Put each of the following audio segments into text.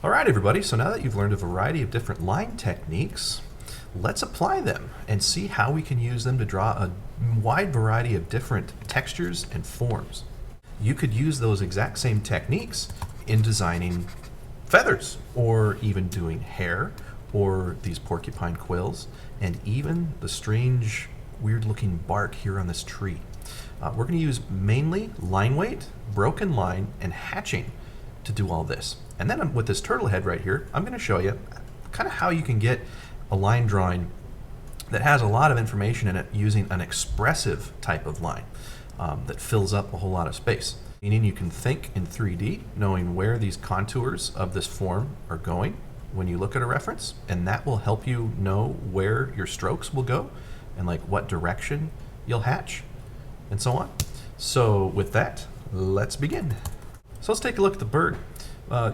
All right, everybody, so now that you've learned a variety of different line techniques, let's apply them and see how we can use them to draw a wide variety of different textures and forms. You could use those exact same techniques in designing feathers, or even doing hair, or these porcupine quills, and even the strange, weird-looking bark here on this tree. We're going to use mainly line weight, broken line, and hatching to do all this. And then with this turtle head right here, I'm going to show you kind of how you can get a line drawing that has a lot of information in it using an expressive type of line that fills up a whole lot of space. Meaning you can think in 3D, knowing where these contours of this form are going when you look at a reference, and that will help you know where your strokes will go and like what direction you'll hatch and so on. So with that, let's begin. So let's take a look at the bird.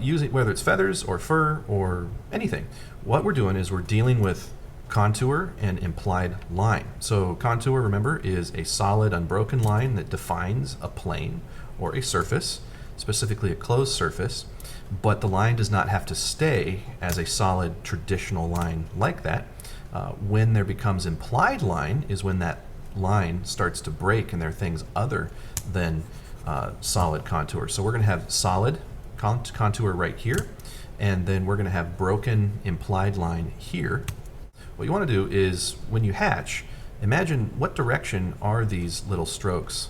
Using whether it's feathers or fur or anything, what we're doing is we're dealing with contour and implied line. So contour, remember, is a solid, unbroken line that defines a plane or a surface, specifically a closed surface, but the line does not have to stay as a solid traditional line like that. When there becomes implied line is when that line starts to break and there are things other than solid contour. So we're going to have solid contour right here, and then we're going to have broken implied line here. What you want to do is when you hatch, imagine what direction are these little strokes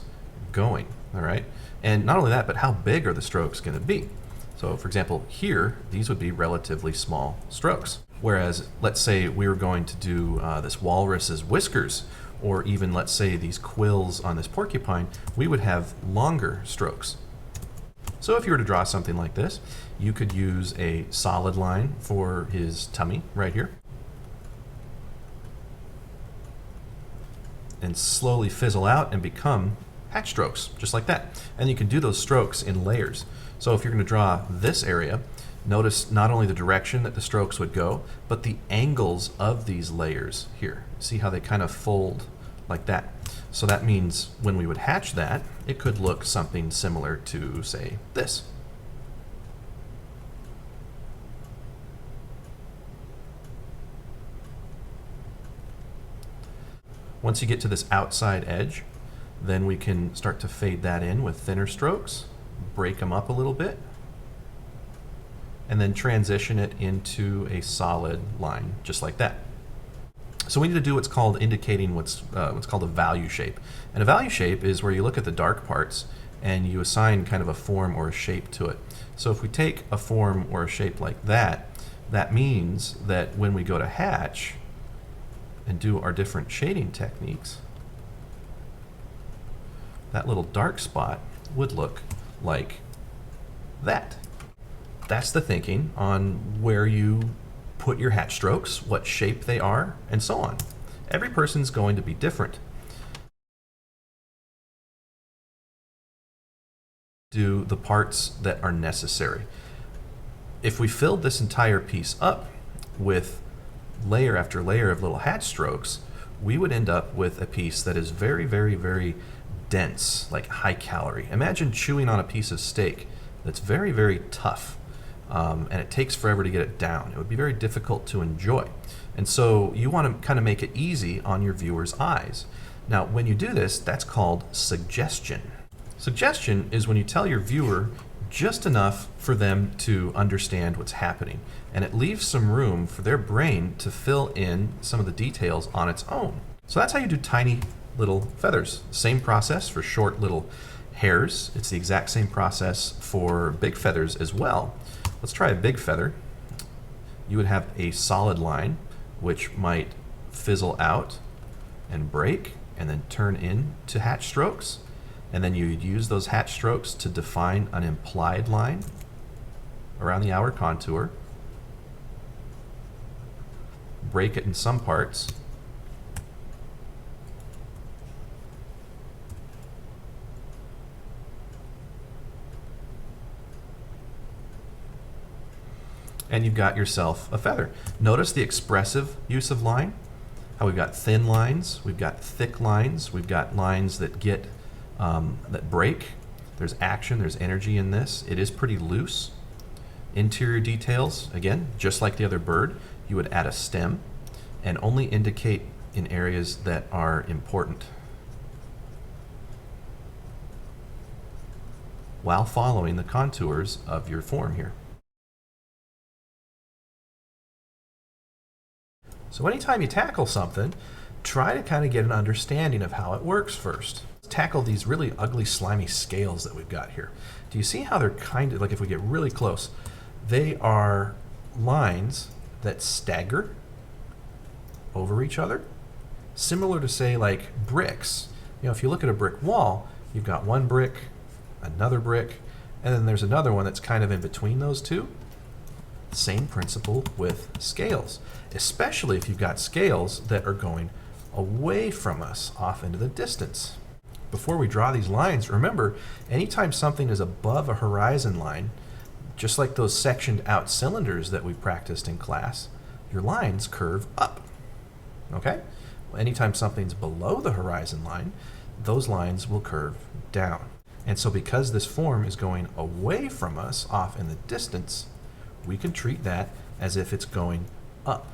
going, all right? And not only that, but how big are the strokes going to be? So for example, here, these would be relatively small strokes. Whereas, let's say we were going to do this walrus's whiskers, or even let's say these quills on this porcupine, we would have longer strokes. So if you were to draw something like this, you could use a solid line for his tummy right here, and slowly fizzle out and become hatch strokes, just like that. And you can do those strokes in layers. So if you're going to draw this area, notice not only the direction that the strokes would go, but the angles of these layers here. See how they kind of fold like that? So that means when we would hatch that, it could look something similar to, say, this. Once you get to this outside edge, then we can start to fade that in with thinner strokes, break them up a little bit, and then transition it into a solid line, just like that. So we need to do what's called indicating what's called a value shape. And a value shape is where you look at the dark parts and you assign kind of a form or a shape to it. So if we take a form or a shape like that, that means that when we go to hatch and do our different shading techniques, that little dark spot would look like that. That's the thinking on where you put your hatch strokes, what shape they are, and so on. Every person's going to be different. Do the parts that are necessary. If we filled this entire piece up with layer after layer of little hatch strokes, we would end up with a piece that is very, very, very dense, like high calorie. Imagine chewing on a piece of steak that's very, very tough. And it takes forever to get it down. It would be very difficult to enjoy. And so you want to kind of make it easy on your viewer's eyes. Now, when you do this, that's called suggestion. Suggestion is when you tell your viewer just enough for them to understand what's happening. And it leaves some room for their brain to fill in some of the details on its own. So that's how you do tiny little feathers. Same process for short little hairs. It's the exact same process for big feathers as well. Let's try a big feather. You would have a solid line, which might fizzle out and break and then turn into hatch strokes. And then you'd use those hatch strokes to define an implied line around the outer contour, break it in some parts, and you've got yourself a feather. Notice the expressive use of line, how we've got thin lines, we've got thick lines, we've got lines that get that break. There's action, there's energy in this. It is pretty loose. Interior details, again, just like the other bird, you would add a stem and only indicate in areas that are important, while following the contours of your form here. So anytime you tackle something, try to kind of get an understanding of how it works first. Let's tackle these really ugly, slimy scales that we've got here. Do you see how they're kind of, like if we get really close, they are lines that stagger over each other, similar to, say, like bricks. You know, if you look at a brick wall, you've got one brick, another brick, and then there's another one that's kind of in between those two. Same principle with scales, especially if you've got scales that are going away from us off into the distance. Before we draw these lines, remember, anytime something is above a horizon line, just like those sectioned out cylinders that we practiced in class, your lines curve up. Okay? Well, anytime something's below the horizon line, those lines will curve down. And so because this form is going away from us off in the distance, we can treat that as if it's going up.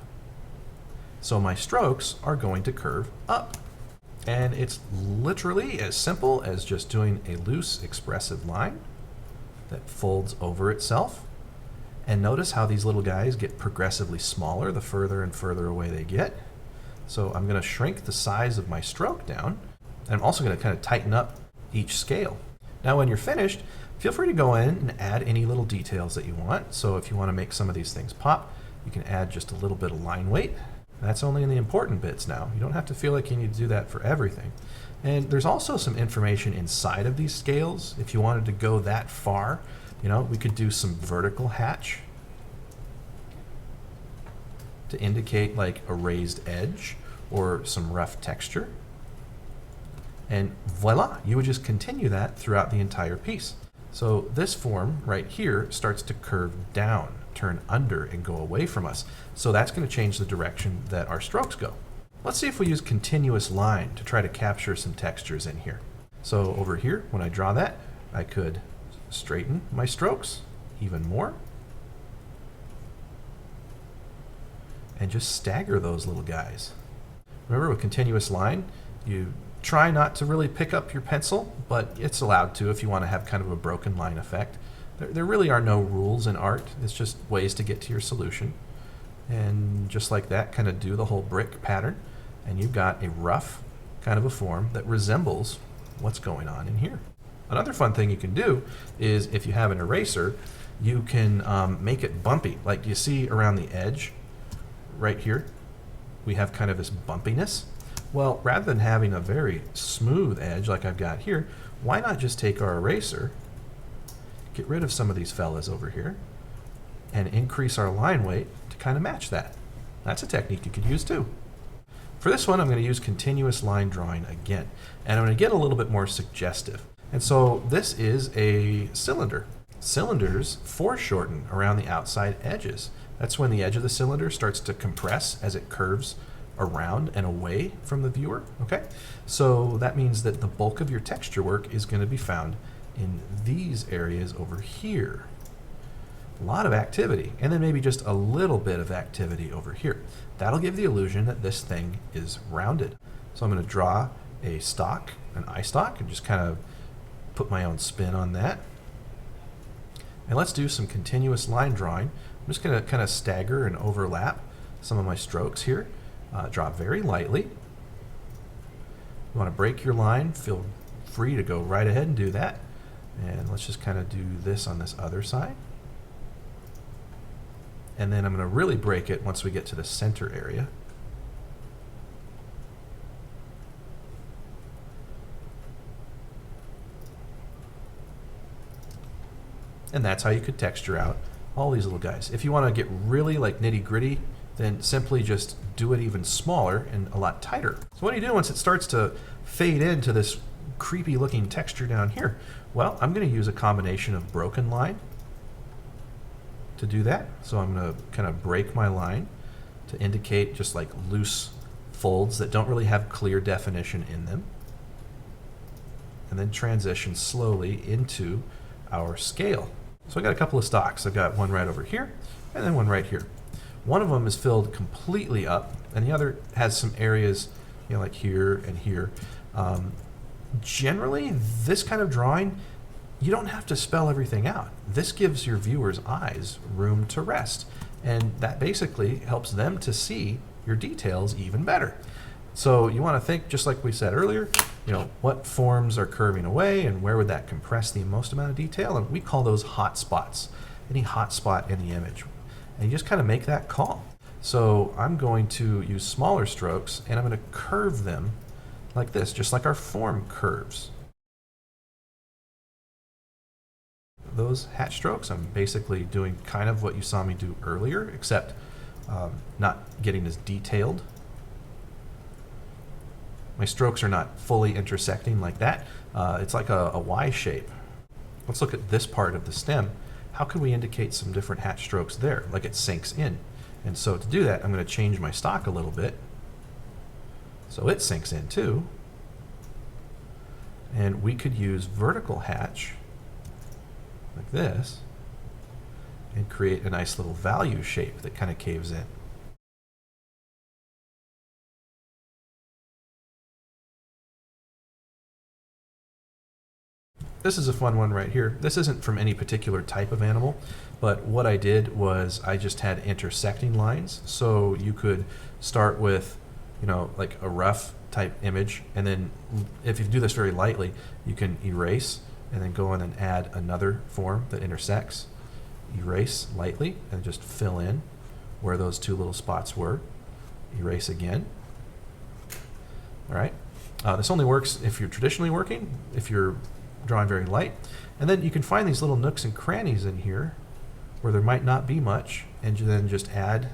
So my strokes are going to curve up. And it's literally as simple as just doing a loose expressive line that folds over itself. And notice how these little guys get progressively smaller the further and further away they get. So I'm going to shrink the size of my stroke down. And I'm also going to kind of tighten up each scale. Now when you're finished, feel free to go in and add any little details that you want. So if you want to make some of these things pop, you can add just a little bit of line weight. That's only in the important bits now. You don't have to feel like you need to do that for everything. And there's also some information inside of these scales. If you wanted to go that far, you know, we could do some vertical hatch to indicate like a raised edge or some rough texture. And voila, you would just continue that throughout the entire piece. So this form right here starts to curve down, turn under, and go away from us. So that's going to change the direction that our strokes go. Let's see if we use continuous line to try to capture some textures in here. So over here, when I draw that, I could straighten my strokes even more and just stagger those little guys. Remember, with continuous line, you try not to really pick up your pencil, but it's allowed to if you want to have kind of a broken line effect. There really are no rules in art. It's just ways to get to your solution. And just like that, kind of do the whole brick pattern. And you've got a rough kind of a form that resembles what's going on in here. Another fun thing you can do is if you have an eraser, you can make it bumpy. Like you see around the edge right here, we have kind of this bumpiness. Well, rather than having a very smooth edge like I've got here, why not just take our eraser, get rid of some of these fellas over here, and increase our line weight to kind of match that. That's a technique you could use too. For this one, I'm going to use continuous line drawing again, and I'm going to get a little bit more suggestive. And so this is a cylinder. Cylinders foreshorten around the outside edges. That's when the edge of the cylinder starts to compress as it curves around and away from the viewer. Okay, so that means that the bulk of your texture work is going to be found in these areas over here. A lot of activity, and then maybe just a little bit of activity over here. That'll give the illusion that this thing is rounded. So I'm going to draw a stock, an eye stock, and just kind of put my own spin on that. And let's do some continuous line drawing. I'm just going to kind of stagger and overlap some of my strokes here. Draw very lightly. You want to break your line, feel free to go right ahead and do that. And let's just kind of do this on this other side. And then I'm going to really break it once we get to the center area. And that's how you could texture out all these little guys. If you want to get really like nitty gritty, then simply just do it even smaller and a lot tighter. So what do you do once it starts to fade into this creepy looking texture down here? Well, I'm going to use a combination of broken line to do that. So I'm going to kind of break my line to indicate just like loose folds that don't really have clear definition in them. And then transition slowly into our scale. So I got a couple of stocks. I've got one right over here and then one right here. One of them is filled completely up and the other has some areas, you know, like here and here. Generally, this kind of drawing, you don't have to spell everything out. This gives your viewers' eyes room to rest, and that basically helps them to see your details even better. So you want to think, just like we said earlier, you know, what forms are curving away and where would that compress the most amount of detail, and we call those hot spots. Any hot spot in the image. And you just kind of make that call. So I'm going to use smaller strokes and I'm going to curve them like this, just like our form curves. Those hatch strokes, I'm basically doing kind of what you saw me do earlier, except not getting as detailed. My strokes are not fully intersecting like that. It's like a Y shape. Let's look at this part of the stem. How can we indicate some different hatch strokes there, like it sinks in? And so to do that, I'm going to change my stock a little bit so it sinks in too. And we could use vertical hatch like this and create a nice little value shape that kind of caves in. This is a fun one right here. This isn't from any particular type of animal, but what I did was I just had intersecting lines. So you could start with, you know, like a rough type image, and then if you do this very lightly, you can erase and then go in and add another form that intersects. Erase lightly and just fill in where those two little spots were. Erase again. All right. This only works if you're traditionally working, if you're drawing very light. And then you can find these little nooks and crannies in here where there might not be much, and you then just add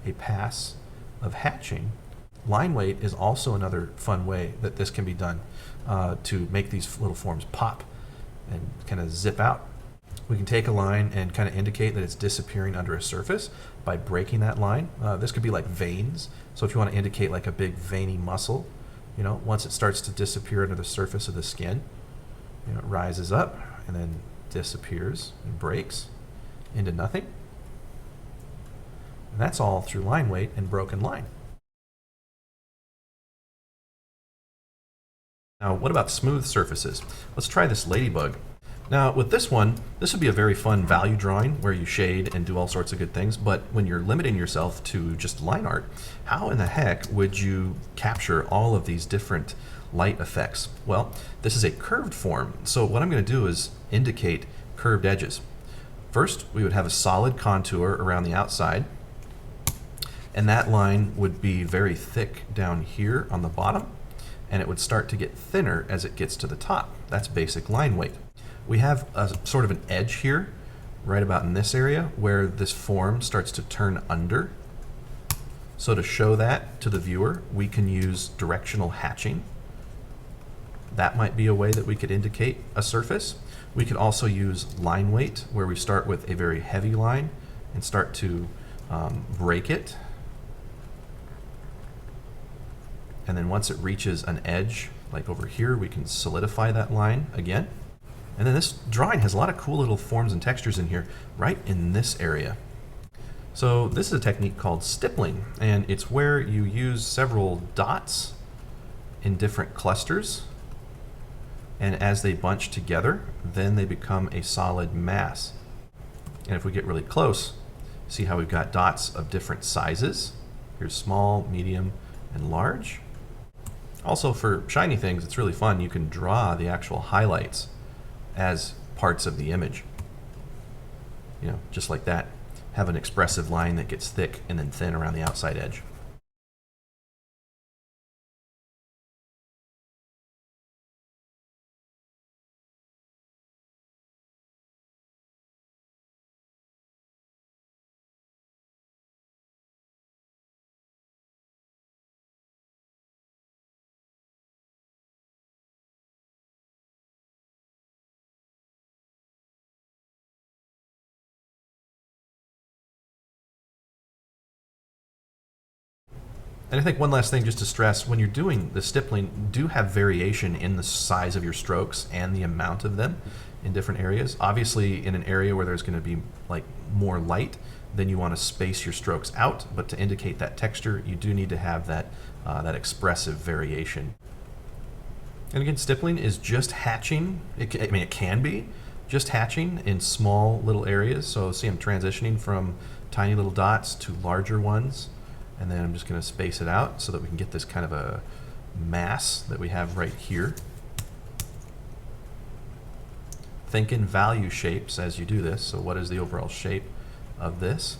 a pass of hatching. Line weight is also another fun way that this can be done to make these little forms pop and kind of zip out. We can take a line and kind of indicate that it's disappearing under a surface by breaking that line. This could be like veins. So if you want to indicate like a big veiny muscle, you know, once it starts to disappear under the surface of the skin, you know, it rises up and then disappears and breaks into nothing. And that's all through line weight and broken line. Now, what about smooth surfaces? Let's try this ladybug. Now, with this one, this would be a very fun value drawing where you shade and do all sorts of good things, but when you're limiting yourself to just line art, how in the heck would you capture all of these different light effects? Well, this is a curved form, so what I'm going to do is indicate curved edges. First, we would have a solid contour around the outside, and that line would be very thick down here on the bottom, and it would start to get thinner as it gets to the top. That's basic line weight. We have a sort of an edge here, right about in this area, where this form starts to turn under. So to show that to the viewer, we can use directional hatching. That might be a way that we could indicate a surface. We could also use line weight, where we start with a very heavy line and start to break it. And then once it reaches an edge, like over here, we can solidify that line again. And then this drawing has a lot of cool little forms and textures in here, right in this area. So this is a technique called stippling, and it's where you use several dots in different clusters, and as they bunch together, then they become a solid mass. And if we get really close, see how we've got dots of different sizes. Here's small, medium, and large. Also, for shiny things, it's really fun. You can draw the actual highlights as parts of the image. You know, just like that. Have an expressive line that gets thick and then thin around the outside edge. And I think one last thing just to stress, when you're doing the stippling, do have variation in the size of your strokes and the amount of them. in different areas. Obviously, in an area where there's going to be like more light, then you want to space your strokes out, but to indicate that texture, you do need to have that, that expressive variation. And again, stippling is just hatching. It can be just hatching in small little areas. So see, I'm transitioning from tiny little dots to larger ones, and then I'm just going to space it out so that we can get this kind of a mass that we have right here. Think in value shapes as you do this. So what is the overall shape of this?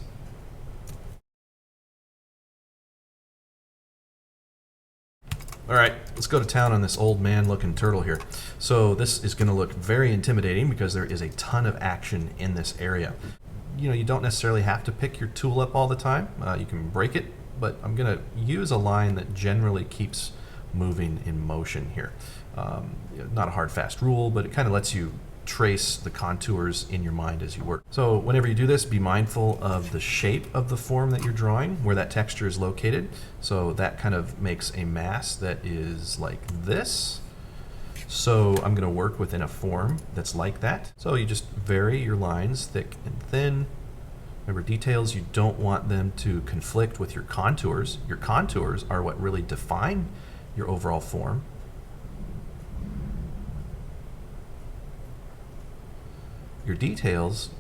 All right, let's go to town on this old man looking turtle here. So this is going to look very intimidating because there is a ton of action in this area. You know, you don't necessarily have to pick your tool up all the time. You can break it, but I'm going to use a line that generally keeps moving in motion here. Not a hard, fast rule, but it kind of lets you trace the contours in your mind as you work. So whenever you do this, be mindful of the shape of the form that you're drawing, where that texture is located. So that kind of makes a mass that is like this. So I'm going to work within a form that's like that. So you just vary your lines, thick and thin. Remember, details, you don't want them to conflict with your contours. Your contours are what really define your overall form. Your details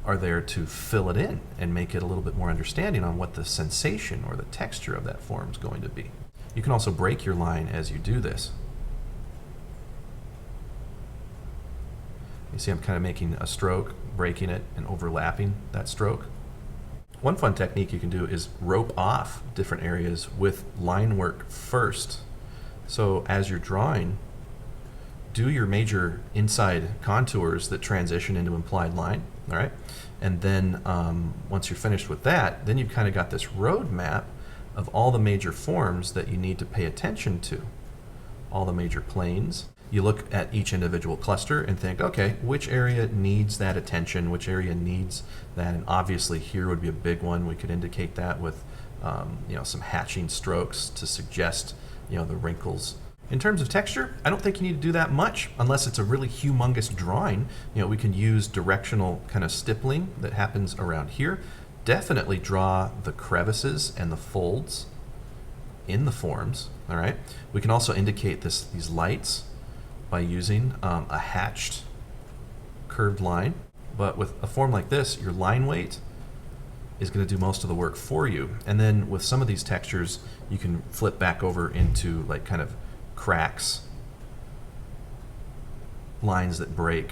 are there to fill it in and make it a little bit more understanding on what the sensation or the texture of that form is going to be. You can also break your line as you do this. You see I'm kind of making a stroke, breaking it, and overlapping that stroke. One fun technique you can do is rope off different areas with line work first. So as you're drawing, do your major inside contours that transition into implied line, all right? And then once you're finished with that, then you've kind of got this road map of all the major forms that you need to pay attention to, all the major planes. You look at each individual cluster and think, okay, which area needs that attention, which area needs that, and obviously here would be a big one. We could indicate that with some hatching strokes to suggest the wrinkles. In terms of texture, I don't think you need to do that much unless it's a really humongous drawing. We can use directional kind of stippling that happens around here. Definitely draw the crevices and the folds in the forms, all right? We can also indicate these lights by using a hatched curved line. But with a form like this, your line weight is going to do most of the work for you. And then with some of these textures, you can flip back over into like kind of cracks, lines that break.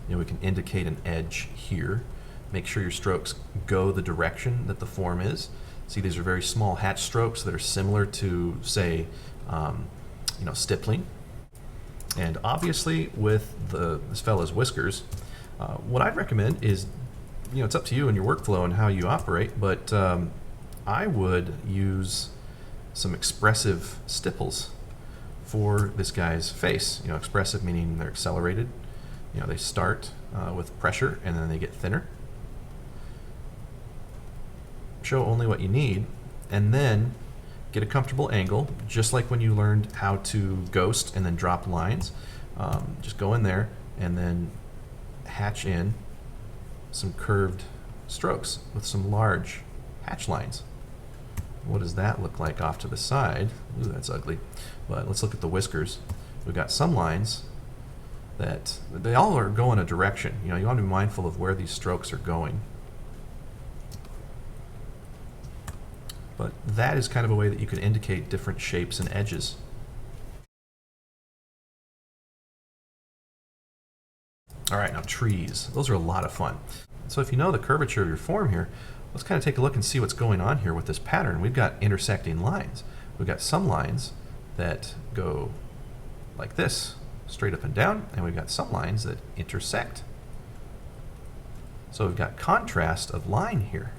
We can indicate an edge here. Make sure your strokes go the direction that the form is. See, these are very small hatch strokes that are similar to, say, stippling. And obviously with this fellow's whiskers, what I'd recommend is, it's up to you and your workflow and how you operate, but I would use some expressive stipples for this guy's face. Expressive meaning they're accelerated. They start with pressure and then they get thinner. Show only what you need, and then get a comfortable angle, just like when you learned how to ghost and then drop lines. Just go in there and then hatch in some curved strokes with some large hatch lines. What does that look like off to the side? Ooh, that's ugly. But let's look at the whiskers. We've got some lines that they all are going a direction. You want to be mindful of where these strokes are going. But that is kind of a way that you can indicate different shapes and edges. All right, now trees. Those are a lot of fun. So if you know the curvature of your form here, let's kind of take a look and see what's going on here with this pattern. We've got intersecting lines. We've got some lines that go like this, straight up and down, and we've got some lines that intersect. So we've got contrast of line here.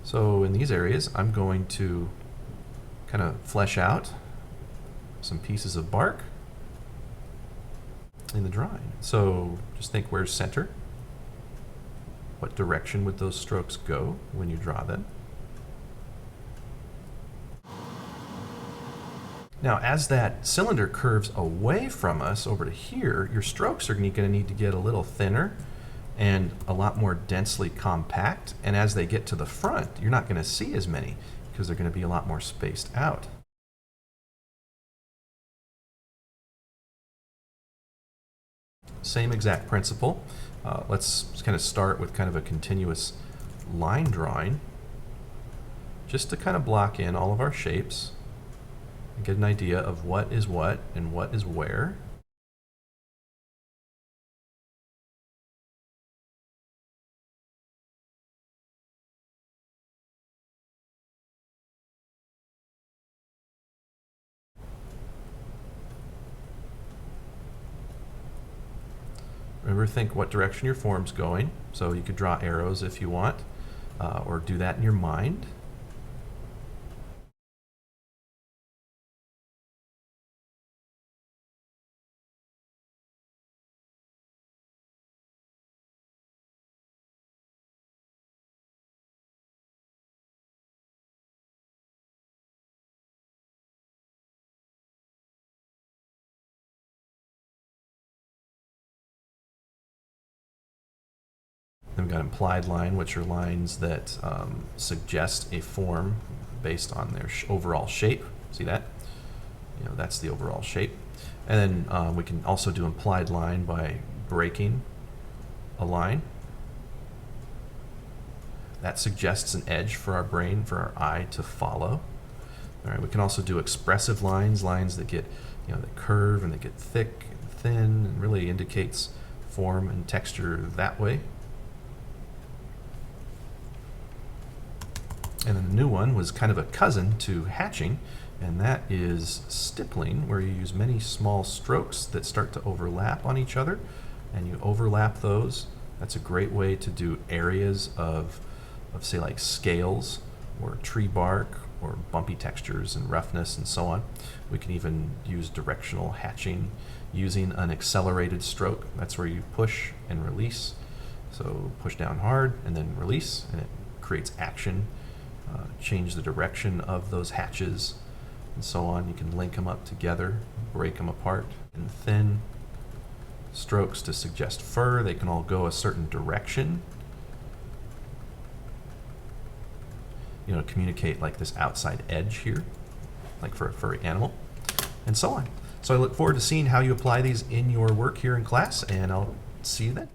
So in these areas, I'm going to kind of flesh out some pieces of bark in the drawing. So just think, where's center? What direction would those strokes go when you draw them? Now, as that cylinder curves away from us over to here, your strokes are going to need to get a little thinner and a lot more densely compact. And as they get to the front, you're not going to see as many because they're going to be a lot more spaced out. Same exact principle. Let's kind of start with kind of a continuous line drawing just to kind of block in all of our shapes and get an idea of what is what and what is where. Remember, think what direction your form's going. So you could draw arrows if you want, or do that in your mind. Then we've got implied line, which are lines that suggest a form based on their overall shape. See that? You know, that's the overall shape. And then we can also do implied line by breaking a line. That suggests an edge for our brain, for our eye to follow. All right, we can also do expressive lines, lines that get, that curve and they get thick and thin, and really indicates form and texture that way. And then the new one was kind of a cousin to hatching, and that is stippling, where you use many small strokes that start to overlap on each other, and you overlap those. That's a great way to do areas of say, like scales or tree bark or bumpy textures and roughness and so on. We can even use directional hatching using an accelerated stroke. That's where you push and release. So push down hard and then release, and it creates action. Change the direction of those hatches and so on. You can link them up together, break them apart. And thin strokes to suggest fur. They can all go a certain direction. Communicate like this outside edge here, like for a furry animal, and so on. So I look forward to seeing how you apply these in your work here in class, and I'll see you then.